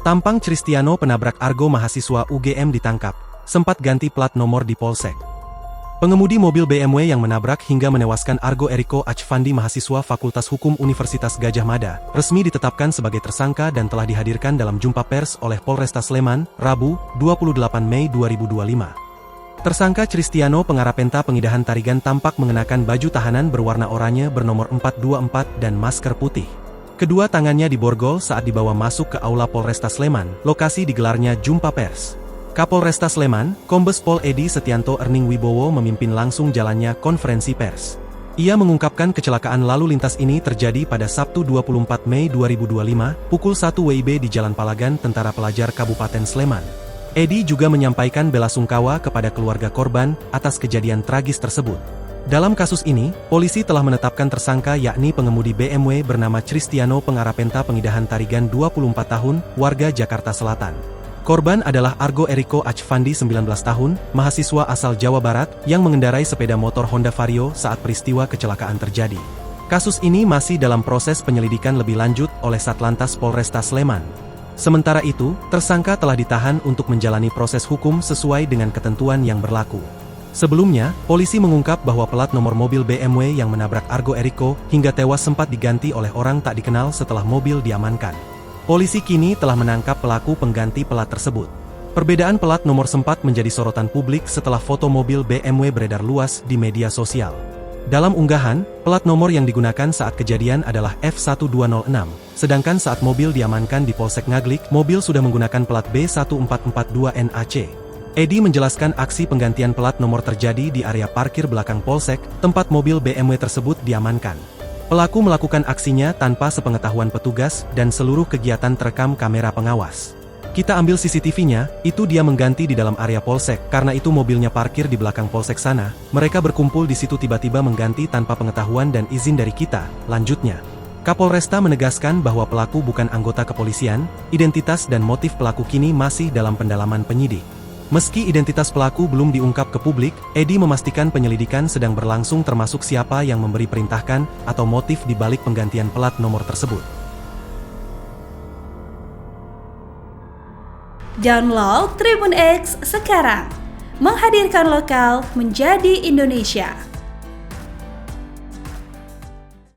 Tampang Cristiano penabrak Argo mahasiswa UGM ditangkap, sempat ganti plat nomor di Polsek. Pengemudi mobil BMW yang menabrak hingga menewaskan Argo Eriko Achfandi mahasiswa Fakultas Hukum Universitas Gadjah Mada, resmi ditetapkan sebagai tersangka dan telah dihadirkan dalam jumpa pers oleh Polresta Sleman, Rabu, 28 Mei 2025. Tersangka Cristiano pengarapenta pengidahan Tarigan tampak mengenakan baju tahanan berwarna oranye bernomor 424 dan masker putih. Kedua tangannya diborgol saat dibawa masuk ke aula Polresta Sleman, lokasi digelarnya jumpa pers. Kapolresta Sleman, Kombes Pol Edi Setianto Erning Wibowo memimpin langsung jalannya konferensi pers. Ia mengungkapkan kecelakaan lalu lintas ini terjadi pada Sabtu 24 Mei 2025, pukul 1 WIB di Jalan Palagan Tentara Pelajar Kabupaten Sleman. Edi juga menyampaikan belasungkawa kepada keluarga korban atas kejadian tragis tersebut. Dalam kasus ini, polisi telah menetapkan tersangka yakni pengemudi BMW bernama Cristiano pengarapenta pengidahan Tarigan 24 tahun, warga Jakarta Selatan. Korban adalah Argo Eriko Achfandi 19 tahun, mahasiswa asal Jawa Barat, yang mengendarai sepeda motor Honda Vario saat peristiwa kecelakaan terjadi. Kasus ini masih dalam proses penyelidikan lebih lanjut oleh Satlantas Polresta Sleman. Sementara itu, tersangka telah ditahan untuk menjalani proses hukum sesuai dengan ketentuan yang berlaku. Sebelumnya, polisi mengungkap bahwa plat nomor mobil BMW yang menabrak Argo Eriko hingga tewas sempat diganti oleh orang tak dikenal setelah mobil diamankan. Polisi kini telah menangkap pelaku pengganti plat tersebut. Perbedaan plat nomor sempat menjadi sorotan publik setelah foto mobil BMW beredar luas di media sosial. Dalam unggahan, plat nomor yang digunakan saat kejadian adalah F1206, sedangkan saat mobil diamankan di Polsek Ngaglik, mobil sudah menggunakan plat B1442NAC. Edi menjelaskan aksi penggantian plat nomor terjadi di area parkir belakang Polsek, tempat mobil BMW tersebut diamankan. Pelaku melakukan aksinya tanpa sepengetahuan petugas dan seluruh kegiatan terekam kamera pengawas. Kita ambil CCTV-nya, itu dia mengganti di dalam area Polsek, karena itu mobilnya parkir di belakang Polsek sana, mereka berkumpul di situ tiba-tiba mengganti tanpa pengetahuan dan izin dari kita, lanjutnya. Kapolresta menegaskan bahwa pelaku bukan anggota kepolisian, identitas dan motif pelaku kini masih dalam pendalaman penyidik. Meski identitas pelaku belum diungkap ke publik, Edi memastikan penyelidikan sedang berlangsung termasuk siapa yang memberi perintahkan atau motif di balik penggantian plat nomor tersebut. Download Tribun X sekarang, menghadirkan lokal menjadi Indonesia.